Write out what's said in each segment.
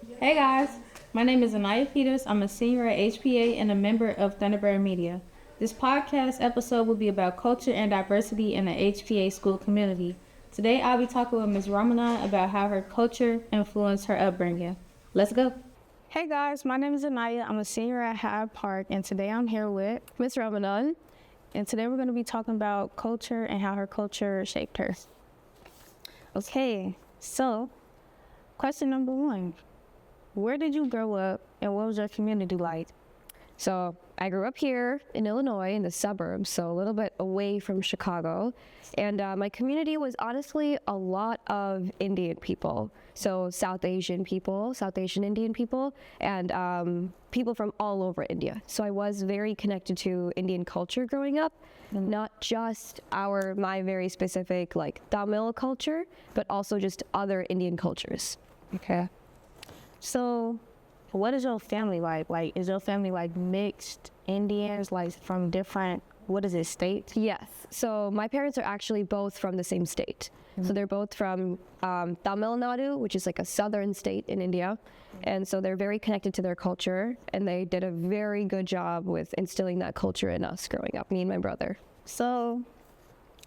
Hey guys, my name is Anayah Peters. I'm a senior at HPA and a member of Thunderbird Media. This podcast episode will be about culture and diversity in the HPA school community. Today I'll be talking with Ms. Ramanan about how her culture influenced her upbringing. Let's go. Hey guys, my name is Anayah. I'm a senior at Hyde Park, and today I'm here with Ms. Ramanan. And today we're going to be talking about culture and how her culture shaped her. Okay, so question number one. Where did you grow up and what was your community like? So I grew up here in Illinois in the suburbs, so a little bit away from Chicago. And my community was honestly a lot of Indian people. So South Asian Indian people, and people from all over India. So I was very connected to Indian culture growing up, not just my very specific like Tamil culture, but also just other Indian cultures. Okay. So, what is your family like? Like, is your family like mixed Indians, like from different, states? Yes. So my parents are actually both from the same state. So they're both from Tamil Nadu, which is like a southern state in India. And so they're very connected to their culture, and they did a very good job with instilling that culture in us growing up, me and my brother. So,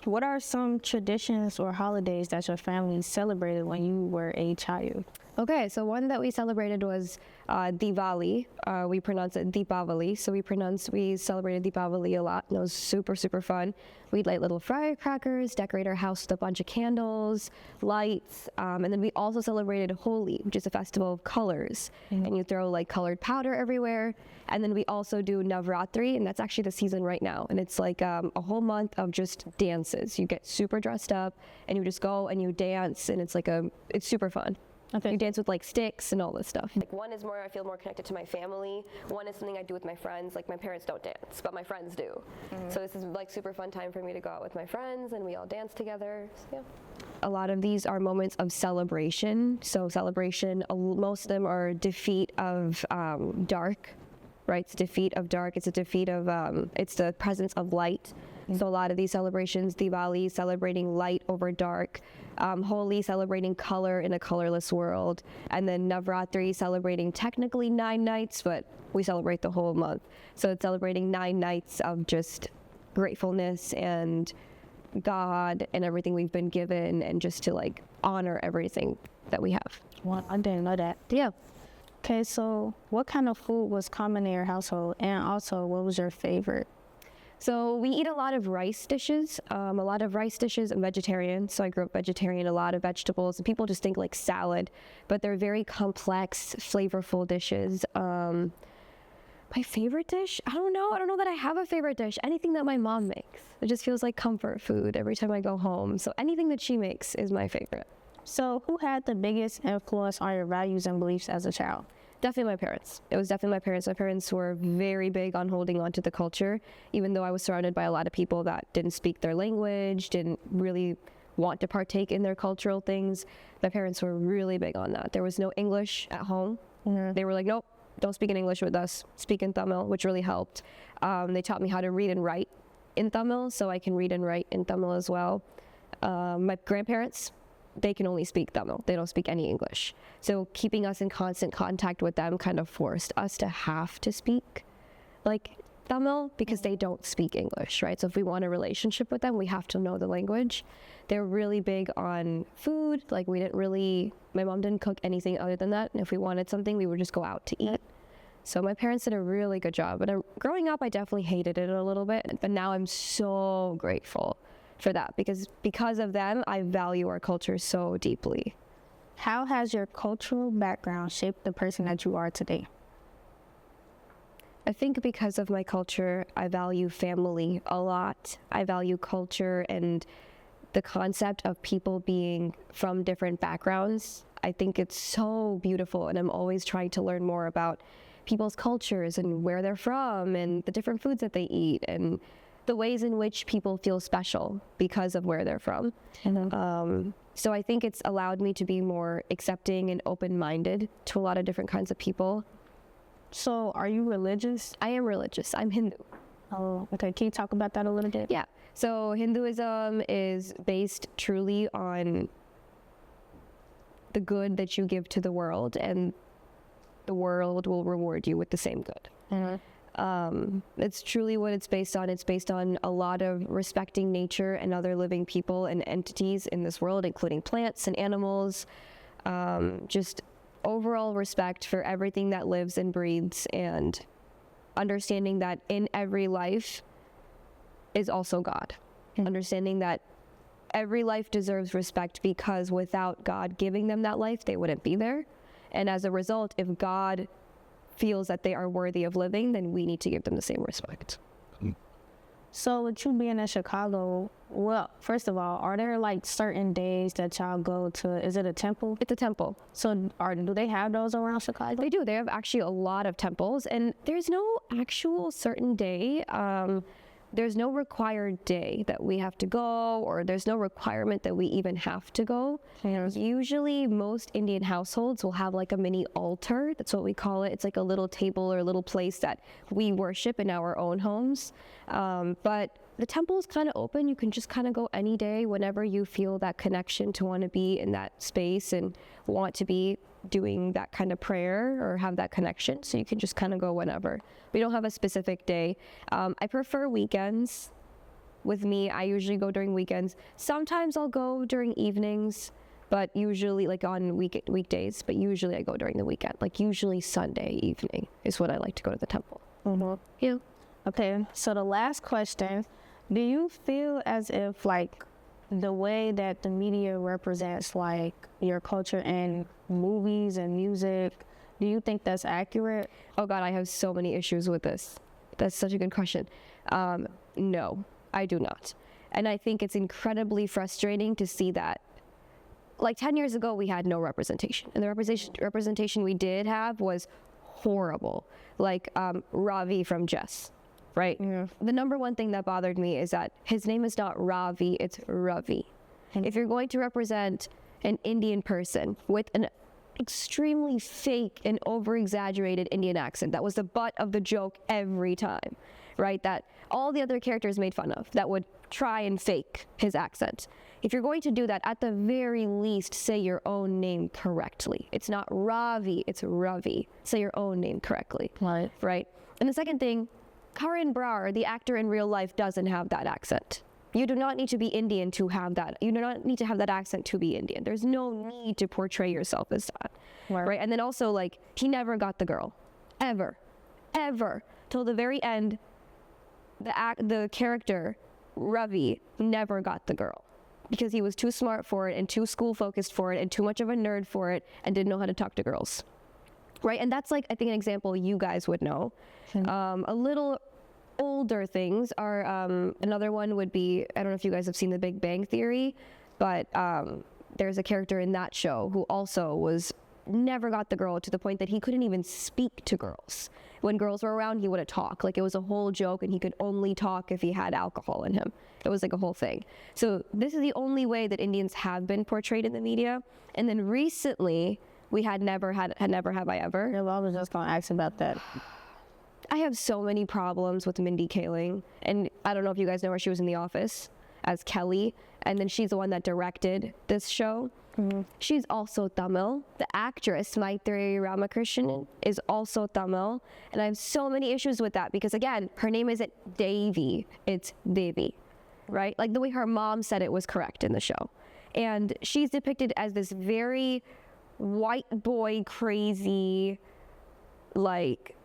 what are some traditions or holidays that your family celebrated when you were a child? Okay, so one that we celebrated was Diwali. We pronounce it Deepavali. So we celebrated Deepavali a lot, and it was super, super fun. We'd light little firecrackers, decorate our house with a bunch of candles, lights, and then we also celebrated Holi, which is a festival of colors. And you throw like colored powder everywhere. And then we also do Navratri, and that's actually the season right now. And it's like a whole month of just dances. You get super dressed up, and you just go and you dance, and it's super fun. Okay. You dance with like sticks and all this stuff. Like one is more, I feel more connected to my family. One is something I do with my friends. Like my parents don't dance, but my friends do. So this is like super fun time for me to go out with my friends and we all dance together. So, yeah. A lot of these are moments of celebration. So celebration, most of them are defeat of dark, right? It's defeat of dark. It's a defeat of, it's the presence of light. So a lot of these celebrations, Diwali celebrating light over dark, Holi celebrating color in a colorless world, and then Navratri celebrating technically 9 nights, but we celebrate the whole month. So it's celebrating 9 nights of just gratefulness and God and everything we've been given, and just to like honor everything that we have. Well, I didn't know that. Yeah. Okay, so what kind of food was common in your household, and also what was your favorite? So we eat a lot of rice dishes. I'm vegetarian, so I grew up vegetarian, a lot of vegetables, and people just think like salad, but they're very complex, flavorful dishes. My favorite dish? I don't know that I have a favorite dish. Anything that my mom makes. It just feels like comfort food every time I go home. So anything that she makes is my favorite. So who had the biggest influence on your values and beliefs as a child? Definitely my parents. It was definitely my parents. My parents were very big on holding on to the culture, even though I was surrounded by a lot of people that didn't speak their language, didn't really want to partake in their cultural things. My parents were really big on that. There was no English at home. They were like, nope, don't speak in English with us. Speak in Tamil, which really helped. They taught me how to read and write in Tamil, so I can read and write in Tamil as well. My grandparents, they can only speak Tamil. They don't speak any English. So keeping us in constant contact with them kind of forced us to have to speak like Tamil because they don't speak English, right? So if we want a relationship with them, we have to know the language. They're really big on food. Like my mom didn't cook anything other than that. And if we wanted something, we would just go out to eat. So my parents did a really good job. But growing up, I definitely hated it a little bit. But now I'm so grateful for that because of them, I value our culture so deeply. How has your cultural background shaped the person that you are today? I think because of my culture, I value family a lot. I value culture and the concept of people being from different backgrounds. I think it's so beautiful, and I'm always trying to learn more about people's cultures and where they're from and the different foods that they eat and the ways in which people feel special because of where they're from. So I think it's allowed me to be more accepting and open-minded to a lot of different kinds of people. So are you religious? I am religious. I'm Hindu. Oh, okay. Can you talk about that a little bit? Yeah. So Hinduism is based truly on the good that you give to the world and the world will reward you with the same good. It's truly what it's based on. It's based on a lot of respecting nature and other living people and entities in this world, including plants and animals. Just overall respect for everything that lives and breathes, and understanding that in every life is also God. Understanding that every life deserves respect, because without God giving them that life, they wouldn't be there. And as a result, if God feels that they are worthy of living, then we need to give them the same respect. So with you being in Chicago, well, first of all, are there like certain days that y'all go to? Is it a temple? It's a temple. So do they have those around Chicago? They do. They have actually a lot of temples, and there's no actual certain day. There's no required day that we have to go, or there's no requirement that we even have to go. Usually most Indian households will have like a mini altar. That's what we call it. It's like a little table or a little place that we worship in our own homes. But the temple is kind of open. You can just kind of go any day whenever you feel that connection to want to be in that space and want to be doing that kind of prayer or have that connection. So you can just kind of go whenever. We don't have a specific day. I prefer weekends. With me, I usually go during weekends. Sometimes I'll go during evenings, but usually like on weekdays, but usually I go during the weekend. Like usually Sunday evening is when I like to go to the temple. Yeah. Okay, so the last question, do you feel as if like the way that the media represents like your culture in movies and music, do you think that's accurate? Oh God, I have so many issues with this. That's such a good question. No, I do not. And I think it's incredibly frustrating to see that. Like 10 years ago, we had no representation. And the representation we did have was horrible. Like Ravi from Jess. Right? Yeah. The number one thing that bothered me is that his name is not Ravi, it's Ravi. If you're going to represent an Indian person with an extremely fake and over-exaggerated Indian accent, that was the butt of the joke every time, right? That all the other characters made fun of, that would try and fake his accent. If you're going to do that, at the very least, say your own name correctly. It's not Ravi, it's Ravi. Say your own name correctly. Right? And the second thing, Karan Brar, the actor in real life, doesn't have that accent. You do not need to be Indian to have that. You do not need to have that accent to be Indian. There's no need to portray yourself as that. Right? And then also, like, he never got the girl. Ever. Till the very end, the character, Ravi, never got the girl. Because he was too smart for it and too school-focused for it and too much of a nerd for it and didn't know how to talk to girls. Right? And that's, like, I think an example you guys would know. A little older things are, another one would be, I don't know if you guys have seen The Big Bang Theory, but there's a character in that show who also never got the girl, to the point that he couldn't even speak to girls. When girls were around, he wouldn't talk. Like, it was a whole joke, and he could only talk if he had alcohol in him. It was like a whole thing. So this is the only way that Indians have been portrayed in the media. And then recently, we had Never Have I Ever. Yeah, well, I was just going to ask about that. I have so many problems with Mindy Kaling, and I don't know if you guys know her. She was in The Office as Kelly, and then she's the one that directed this show. She's also Tamil. The actress, Maitri Ramakrishnan, is also Tamil, and I have so many issues with that because, again, her name isn't Devi, it's Devi, right? Like, the way her mom said it was correct in the show. And she's depicted as this very white boy, crazy, like,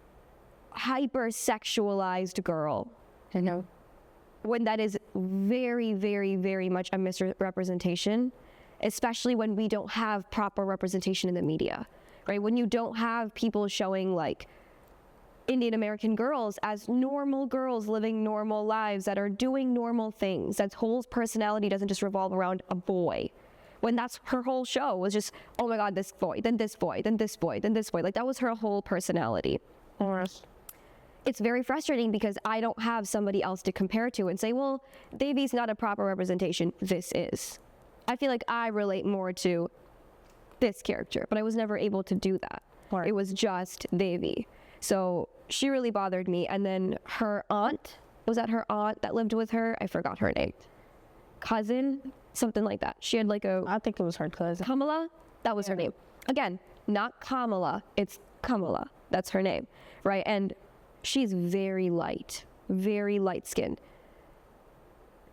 hyper-sexualized girl. I know. When that is very, very, very much a misrepresentation, especially when we don't have proper representation in the media, right? When you don't have people showing, like, Indian American girls as normal girls living normal lives that are doing normal things, that whole personality doesn't just revolve around a boy. When that's her whole show was just, oh my God, this boy, then this boy, then this boy, then this boy. Like, that was her whole personality. It's very frustrating because I don't have somebody else to compare to and say, well, Devi's not a proper representation. This is. I feel like I relate more to this character, but I was never able to do that. Right. It was just Devi. So she really bothered me. And then her aunt, was that her aunt that lived with her? I forgot her name. Cousin? Something like that. She had like I think it was her cousin. Kamala? That was her name. Again, not Kamala, it's Kamala. That's her name, right? And she's very light skinned.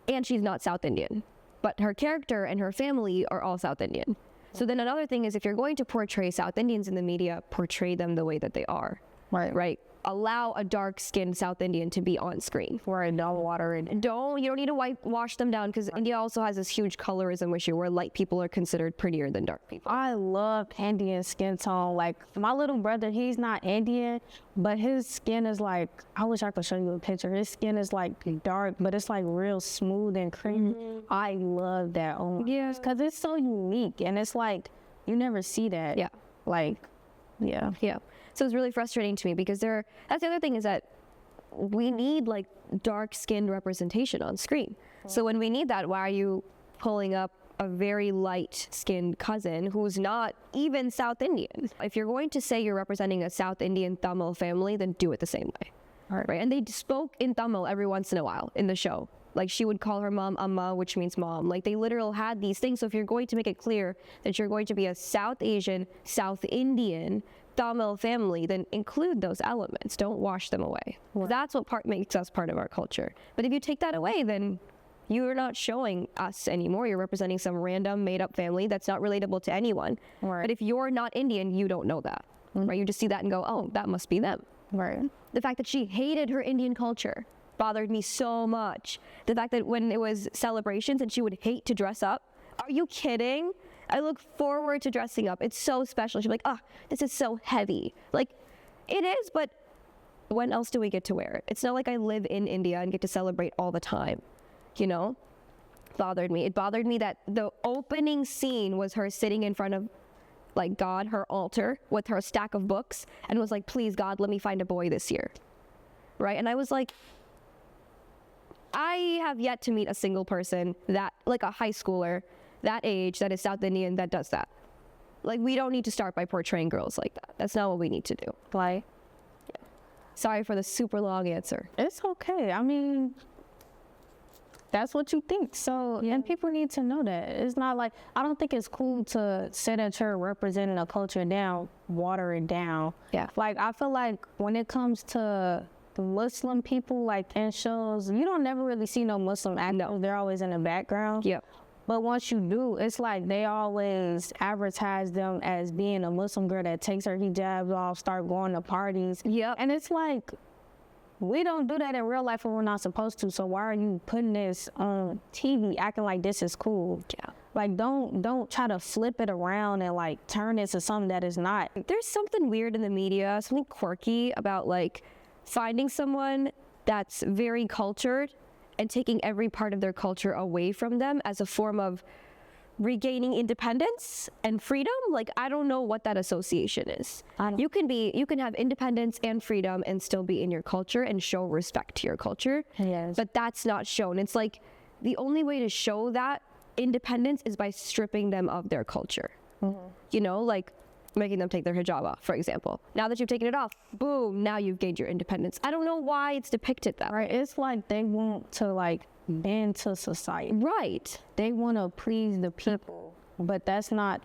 And she's not South Indian, but her character and her family are all South Indian. So then another thing is, if you're going to portray South Indians in the media, portray them the way that they are, right? Allow a dark-skinned South Indian to be on screen. Right, don't water it. You don't need to wash them down, because India also has this huge colorism issue where light people are considered prettier than dark people. I love Indian skin tone. Like, my little brother, he's not Indian, but his skin is like, I wish I could show you a picture. His skin is like dark, but it's like real smooth and creamy. I love that. Oh my gosh, because it's so unique, and it's like, you never see that. Yeah. Like, yeah. So it's really frustrating to me, because that's the other thing, is that we need like dark-skinned representation on screen. So when we need that, why are you pulling up a very light-skinned cousin who's not even South Indian? If you're going to say you're representing a South Indian Tamil family, then do it the same way. Right? And they spoke in Tamil every once in a while in the show. Like, she would call her mom Amma, which means mom. Like, they literally had these things. So if you're going to make it clear that you're going to be a South Asian, South Indian Tamil family, then include those elements. Don't wash them away. That's what makes us part of our culture. But if you take that away, then you're not showing us anymore. You're representing some random made-up family that's not relatable to anyone. Right. But if you're not Indian, you don't know that. Right? You just see that and go, oh, that must be them. Right. The fact that she hated her Indian culture bothered me so much. The fact that when it was celebrations and she would hate to dress up. Are you kidding? I look forward to dressing up. It's so special. She's like, this is so heavy. Like, it is, but when else do we get to wear it? It's not like I live in India and get to celebrate all the time, you know? Bothered me. It bothered me that the opening scene was her sitting in front of, like, God, her altar, with her stack of books, and was like, please, God, let me find a boy this year. Right? And I was like, I have yet to meet a single person that, like a high schooler, that age, that is South Indian, that does that. Like, we don't need to start by portraying girls like that. That's not what we need to do. Like, Sorry for the super long answer. it's okay. I mean, that's what you think. So, and people need to know that. It's not like, I don't think it's cool to say that you're representing a culture down, water it down. Yeah. Like, I feel like when it comes to the Muslim people, like in shows, you don't never really see no Muslim actors. No. They're always in the background. Yep. But once you do, it's like they always advertise them as being a Muslim girl that takes her hijab off, start going to parties. Yep. And it's like, we don't do that in real life when we're not supposed to. So why are you putting this on TV acting like this is cool? Yeah. Like, don't try to flip it around and like turn it to something that is not. There's something weird in the media, something quirky about like finding someone that's very cultured and taking every part of their culture away from them as a form of regaining independence and freedom. Like, I don't know what that association is. You can have independence and freedom and still be in your culture and show respect to your culture. Yes. But that's not shown. It's like the only way to show that independence is by stripping them of their culture. You know, like making them take their hijab off, for example. Now that you've taken it off, boom, now you've gained your independence. I don't know why it's depicted that way. Right. It's like they want to like bend to society. Right. They want to please the people, but that's not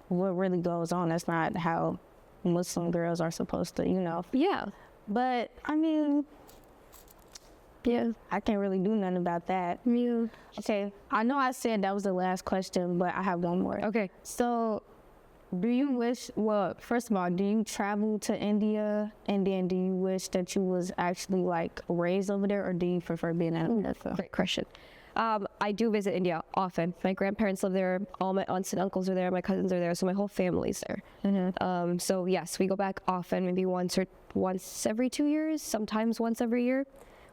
what really goes on. That's not how Muslim girls are supposed to, you know. Yeah. But I mean, Yeah. I can't really do nothing about that. Yeah. Okay, I know I said that was the last question, but I have one more. Okay. So, do you wish, well, first of all, do you travel to India, and then do you wish that you was actually like raised over there, or do you prefer being in America? Great question. I do visit India often. My grandparents live there. All my aunts and uncles are there. My cousins are there. So my whole family's there. So yes, we go back often, maybe once every 2 years, sometimes once every year.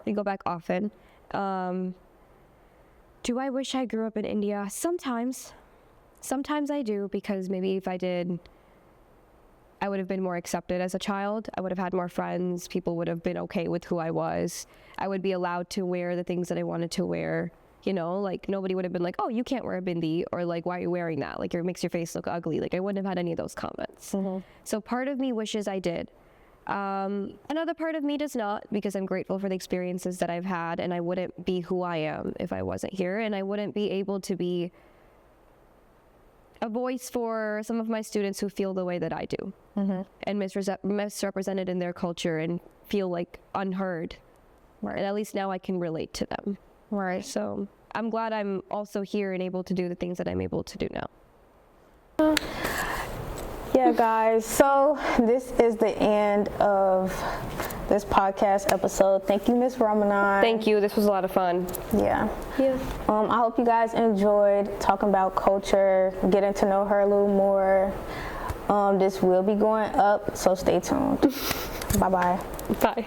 We go back often. Do I wish I grew up in India? Sometimes. Sometimes I do, because maybe if I did, I would have been more accepted as a child. I would have had more friends. People would have been okay with who I was. I would be allowed to wear the things that I wanted to wear. You know, like nobody would have been like, oh, you can't wear a bindi, or like, why are you wearing that? Like, it makes your face look ugly. Like, I wouldn't have had any of those comments. So part of me wishes I did. Another part of me does not, because I'm grateful for the experiences that I've had, and I wouldn't be who I am if I wasn't here, and I wouldn't be able to be a voice for some of my students who feel the way that I do and misrepresented in their culture and feel like unheard. Right. And at least now I can relate to them. Right. So I'm glad I'm also here and able to do the things that I'm able to do now. Yeah, guys, so this is the end of this podcast episode. Thank you, Miss Ramanan. Thank you. This was a lot of fun. Yeah. Yeah. I hope you guys enjoyed talking about culture, getting to know her a little more. This will be going up, so stay tuned. Bye-bye. Bye.